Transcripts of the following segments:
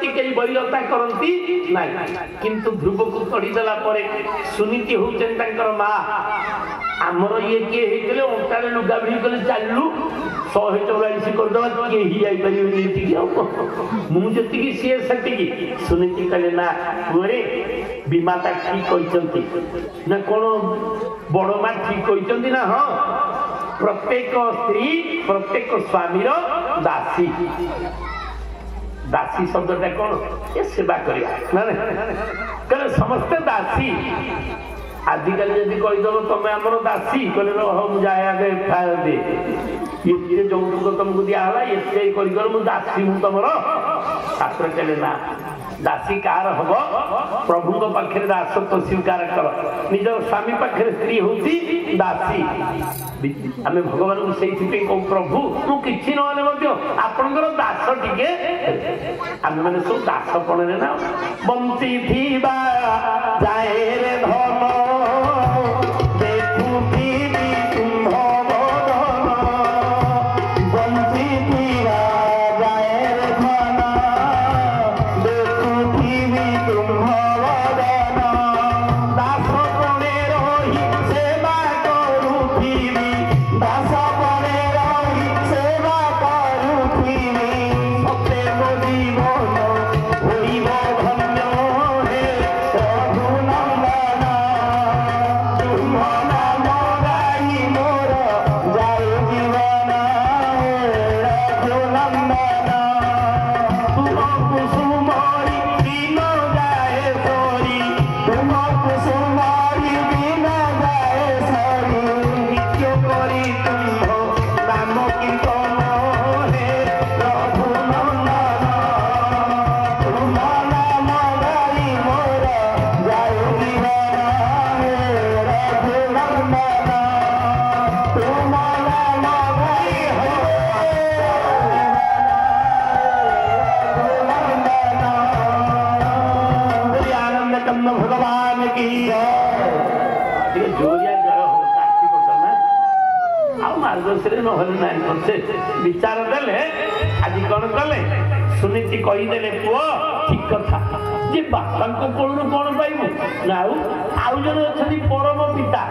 प्रति कई बलिलता करती ना किंतु ध्रुव को कड़ीदेला सुनीति होती माँ आमर ये किए होते अंटारे लुगा भिड़ी कले चलू 144 करदे कही मुझे सी से सुनीति कहले ना पुरे विमाता ठीक कहते ना कौन बड़ माँ ठीक कहते ना हाँ प्रत्येक स्त्री प्रत्येक स्वामी दासी दासी शब्दटा कौन ये सेवा कर समस्ते दासी आजिकल जब कहीदेव तुम आमर दासी कहले हम जाए आगे एफआईआर दे ये जौतुक तुमको दिहला ये कर दासी हूँ तुम शास्त्र कहले ना दासी कार हम प्रभु पाखे दासत्व स्वीकार कर निज स्वामी पाखे स्त्री होती दासी आम भगवान को से कहूँ प्रभु मुझे ना आपणकर दास टिके आम मैंने सब दास पड़े ना बंची थी जाए रे धन विचार देले आज कौन कले सुनीति कहीदेले पुओ ठीक कथा जे बापा कोण कौन पाइबू ना आउ जन अच्छा परम पिता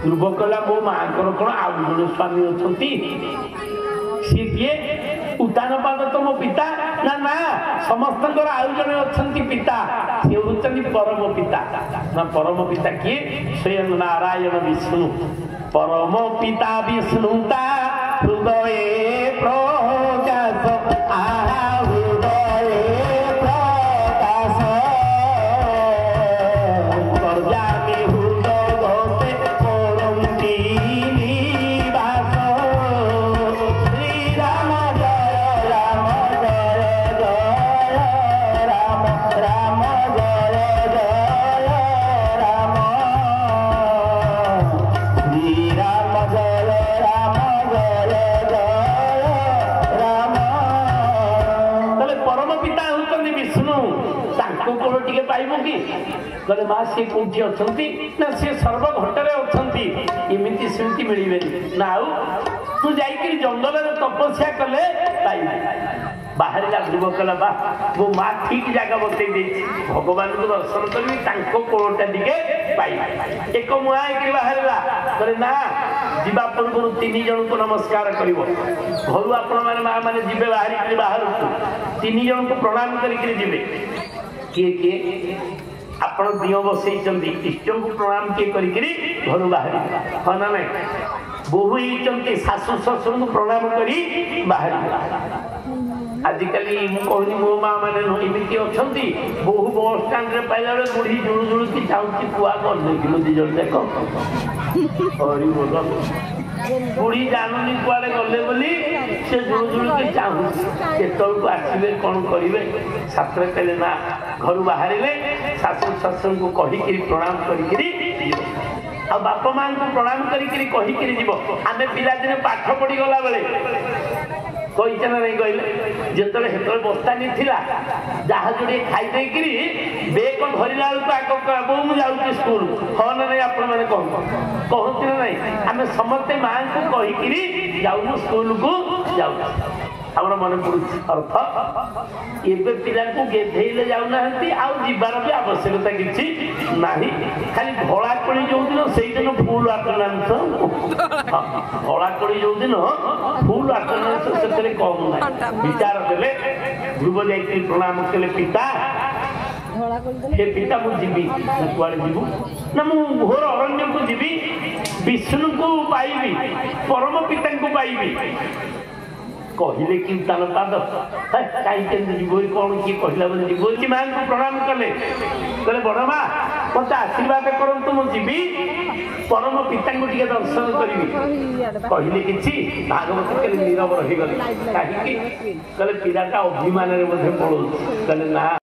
ध्रुव कहला मो माँ कौन आउ जन स्वामी अच्छा सी किए उदान पाद तो मो पिता ना ना समस्त आउ जन अच्छा पिता सी हूँ परम पिता ना परम पिता किए स्वयं नारायण विष्णु परम पिता विष्णुता हृदय प्रकाश हृदय प्रकाश प्रजामि हृदय करन्ति निवास श्री राम जय राम जय जय राम राम जय जय राम श्री राम जय राम पाइबू कि कहले माँ सी कौटी अच्छा ना सी सर्वघटरे अच्छा इमती सेमती मिले ना आउ तू जाइए जंगल में तपस्या कले बाहर ध्रुव कहला बा मो माँ ठीक जगह बतई दे भगवान को दर्शन करी कोलटा टे पाई एक मुआ बाहर कहले ना जीवा पूर्व 3 जन को नमस्कार कर घर आपण माँ मैंने जी बाहर बाहर 3 जन को प्रणाम करें किए किए आपण दियो बसई इष्ट को प्रणाम किए घर बाहर हाँ ना ना बोहू ही शाशु शशुर को प्रणाम करी बाहर आजिकल कहनी मो माँ मैंने एमती अच्छा बहु बस स्टाण्ड पाइला बेले बुढ़ी जुड़ू जुड़ू कि चाहूँगी पुआ कर दिज देख बुढ़ी जानूनी कुआड़े गले बोली से जुड़ू जुड़ू कि चाहूँ केतक आसवे कौन करेंगे शास्त्र कहले ना घर बाहर शाशु शशुर को कहीकि प्रणाम करी आ बापा माँ को प्रणाम करी जीव आम पिलादिने पाठ पढ़ी गला बेले कहीचे ना नहीं कहले जिते हेतु बस्ता नहीं जहाँ जोड़े खाई बेग धरला बेलू आग बो मुझे जाऊँगी स्कूल हाँ ना नहीं आपण मैंने कहते ना नहीं आम समस्ते माँ को कहीकि जाऊँ स्कूल को जाऊँ ଆମର ମନେ ପଡୁଛି ଅର୍ଥ ଏବେ ପିଲାଙ୍କୁ ଗେଧେଇଲେ ଯାଉନାହାନ୍ତି ଆଉ ଯିବାର ବି ଆବଶ୍ୟକତା କିଛି ନାହିଁ ଖାଲି ଧଳା କୋଳି ଯୋଉଦିନ ସେଇଦିନ ଫୁଲ ଆଟେଣ୍ଡାନ୍ସ ଧଳା କୋଳି ଯୋଉଦିନ ଫୁଲ ଆଟେଣ୍ଡାନ୍ସ ସେଥିରେ କମ ନାହିଁ ବିଚାର ଦେଲେ ଧ୍ରୁବ ଯାଇକି ପ୍ରଣାମ କଲେ ପିତା हे पिता मु जीवी कुआड़े जीवु ना मु घोर अरण्य को जीवी विष्णु को पाइबी परम पिता को पाइबी कहले कि तान पाद कहीं जीव कौन किए कहला बोले जीव कि मां को प्रणाम कले कहले बड़ मां मत आशीर्वाद करंतु मु जीवी परम पिता को टिके दर्शन करिवि कहले किछि भागवत के नीरव रही गले कहीं कहले पिराटा अभिमान रे मध्ये पड़ो कहले ना